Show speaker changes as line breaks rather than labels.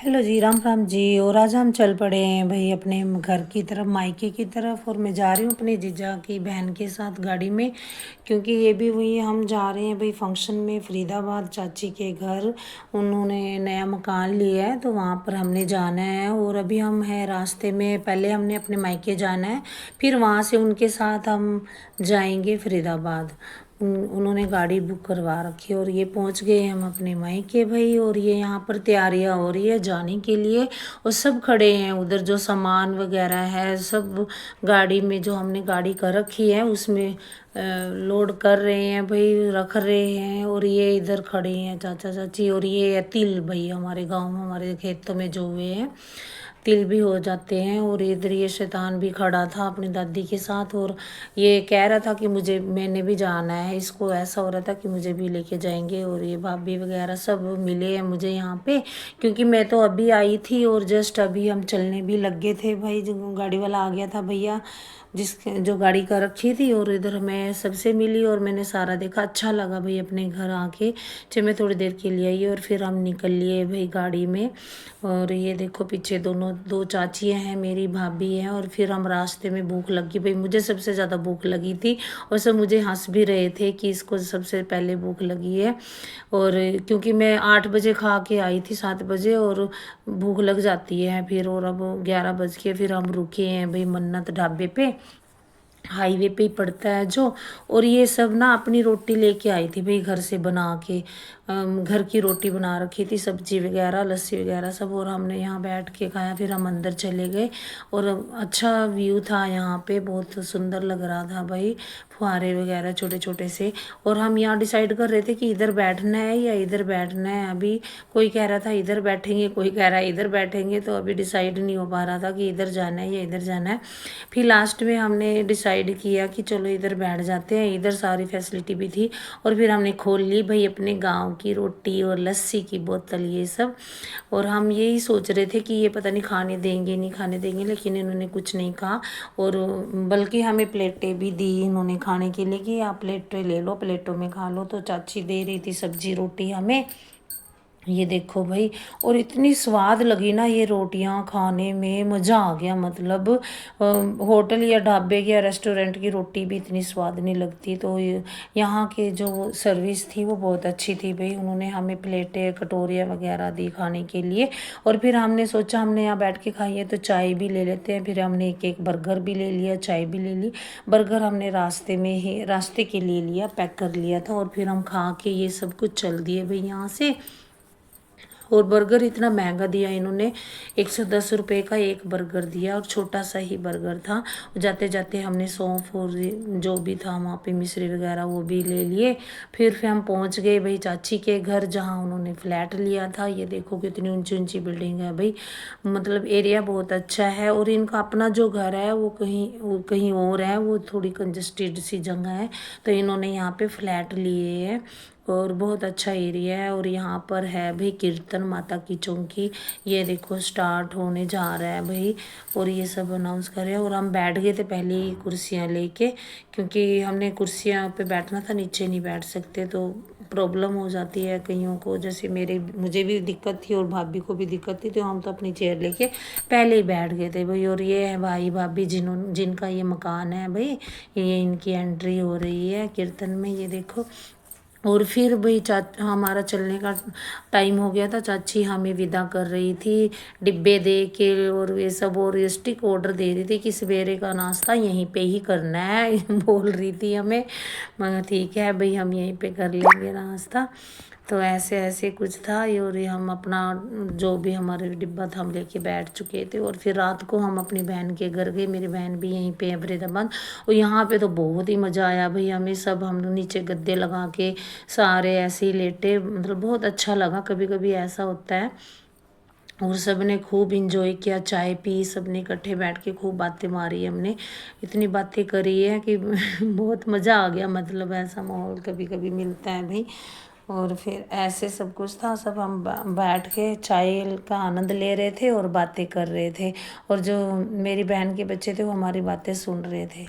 Hello जी, राम राम जी। और आज हम चल पड़े हैं भाई अपने घर की तरफ, मायके की तरफ। और मैं जा रही हूँ अपने जीजा की बहन के साथ गाड़ी में, क्योंकि ये भी वही हम जा रहे हैं भाई फंक्शन में फरीदाबाद चाची के घर। उन्होंने नया मकान लिया है तो वहाँ पर हमने जाना है। और अभी हम हैं रास्ते में, पहले हमने अपने मायके जाना है, फिर वहाँ से उनके साथ हम जाएंगे फरीदाबाद। उन्होंने गाड़ी बुक करवा रखी है और ये पहुंच गए हम अपने मायके भाई। और ये यहाँ पर तैयारियां हो रही है जाने के लिए। और सब खड़े हैं उधर, जो सामान वगैरह है सब गाड़ी में, जो हमने गाड़ी कर रखी है उसमें लोड कर रहे हैं भाई, रख रहे हैं। और ये इधर खड़े हैं चाचा चाची। और ये है तिल भाई, हमारे गांव में हमारे खेतों में जो हुए हैं तिल भी हो जाते हैं। और इधर ये शैतान भी खड़ा था अपनी दादी के साथ, और ये कह रहा था कि मुझे, मैंने भी जाना है। इसको ऐसा हो रहा था कि मुझे भी लेके जाएंगे। और ये भाभी वगैरह सब मिले हैं मुझे यहाँ पे, क्योंकि मैं तो अभी आई थी और जस्ट अभी हम चलने भी लग गए थे भाई। जो गाड़ी वाला आ गया था भैया, जिस जो गाड़ी का रखी थी। और इधर मैं सबसे मिली और मैंने सारा देखा, अच्छा लगा भाई अपने घर आके। चलो मैं थोड़ी देर के लिए आई और फिर हम निकल लिए भाई गाड़ी में। और ये देखो पीछे दोनों दो चाचियाँ हैं, मेरी भाभी है। और फिर हम रास्ते में, भूख लगी भाई, मुझे सबसे ज़्यादा भूख लगी थी। और सब मुझे हंस भी रहे थे कि इसको सबसे पहले भूख लगी है। और क्योंकि मैं 8 बजे खा के आई थी, 7 बजे, और भूख लग जाती है फिर। और अब 11 बज के फिर हम रुके हैं भाई मन्नत ढाबे पे, हाईवे पे ही पड़ता है जो। और ये सब ना अपनी रोटी लेके आई थी भाई घर से बना के। घर की रोटी बना रखी थी, सब्जी वगैरह लस्सी वगैरह सब। और हमने यहाँ बैठ के खाया, फिर हम अंदर चले गए। और अच्छा व्यू था यहाँ पे, बहुत सुंदर लग रहा था भाई, फुहारे वगैरह छोटे छोटे से। और हम यहाँ डिसाइड कर रहे थे कि इधर बैठना है या इधर बैठना है। अभी कोई कह रहा था इधर बैठेंगे, कोई कह रहा है इधर बैठेंगे, तो अभी डिसाइड नहीं हो पा रहा था कि इधर जाना है या इधर जाना है। फिर लास्ट में हमने डिसाइड किया कि चलो इधर बैठ जाते हैं, इधर सारी फैसिलिटी भी थी। और फिर हमने खोल ली भाई अपने गांव की रोटी और लस्सी की बोतल ये सब। और हम यही सोच रहे थे कि ये पता नहीं खाने देंगे नहीं खाने देंगे, लेकिन इन्होंने कुछ नहीं कहा। और बल्कि हमें प्लेटें भी दी इन्होंने खाने के लिए कि आप प्लेटें ले लो, प्लेटों में खा लो। तो चाची दे रही थी सब्जी रोटी हमें, ये देखो भाई। और इतनी स्वाद लगी ना ये रोटियां खाने में, मज़ा आ गया। मतलब होटल या ढाबे या रेस्टोरेंट की रोटी भी इतनी स्वाद नहीं लगती। तो यहाँ के जो सर्विस थी वो बहुत अच्छी थी भाई। उन्होंने हमें प्लेटें कटोरियाँ वगैरह दी खाने के लिए। और फिर हमने सोचा हमने यहाँ बैठ के खाई है तो चाय भी ले लेते हैं। फिर हमने एक एक बर्गर भी ले लिया, चाय भी ले ली। बर्गर हमने रास्ते में ही, रास्ते के लिए लिया, पैक कर लिया था। और फिर हम खा के ये सब कुछ चल दिए भाई यहाँ से। और बर्गर इतना महंगा दिया इन्होंने, 110 रुपये का एक बर्गर दिया, और छोटा सा ही बर्गर था। जाते जाते हमने सौंफ और जो भी था वहाँ पे मिश्री वगैरह वो भी ले लिए। फिर हम पहुँच गए भाई चाची के घर, जहाँ उन्होंने फ्लैट लिया था। ये देखो कितनी ऊंची ऊंची बिल्डिंग है भाई, मतलब एरिया बहुत अच्छा है। और इनका अपना जो घर है वो कहीं और है, वो थोड़ी कंजस्टेड सी जगह है। तो इन्होंने यहाँ पे फ्लैट लिए हैं। और बहुत अच्छा एरिया है। और यहाँ पर है भाई कीर्तन माता की चौकी, ये देखो स्टार्ट होने जा रहा है भाई। और ये सब अनाउंस कर रहे हैं। और हम बैठ गए थे पहले ही कुर्सियाँ लेके, क्योंकि हमने कुर्सियाँ पे बैठना था, नीचे नहीं बैठ सकते तो प्रॉब्लम हो जाती है कईयों को। जैसे मुझे भी दिक्कत थी और भाभी को भी दिक्कत थी, तो हम तो अपनी चेयर लेके पहले ही बैठ गए थे भाई। और ये है भाई भाभी जिनका ये मकान है भाई, ये इनकी एंट्री हो रही है कीर्तन में, ये देखो। और फिर भाई हमारा चलने का टाइम हो गया था, चाची हमें विदा कर रही थी डिब्बे दे के और ये सब। और ये स्टिक ऑर्डर दे रही थी कि सवेरे का नाश्ता यहीं पे ही करना है बोल रही थी हमें। मगर ठीक है भाई, हम यहीं पे कर लेंगे नाश्ता। तो ऐसे ऐसे कुछ था। और ये हम अपना जो भी हमारे डिब्बा था हम लेके बैठ चुके थे। और फिर रात को हम अपनी बहन के घर गए, मेरी बहन भी यहीं पे है फरीदाबाद। और यहाँ पे तो बहुत ही मज़ा आया भाई हमें। सब हम नीचे गद्दे लगा के सारे ऐसे ही लेटे, मतलब बहुत अच्छा लगा। कभी कभी ऐसा होता है। और सब ने खूब इंजॉय किया, चाय पी, सब ने इकट्ठे बैठ के खूब बातें मारी हमने। इतनी बातें करी है कि बहुत मज़ा आ गया। मतलब ऐसा माहौल कभी कभी मिलता है भाई। और फिर ऐसे सब कुछ था, सब हम बैठ के चाय का आनंद ले रहे थे और बातें कर रहे थे। और जो मेरी बहन के बच्चे थे वो हमारी बातें सुन रहे थे।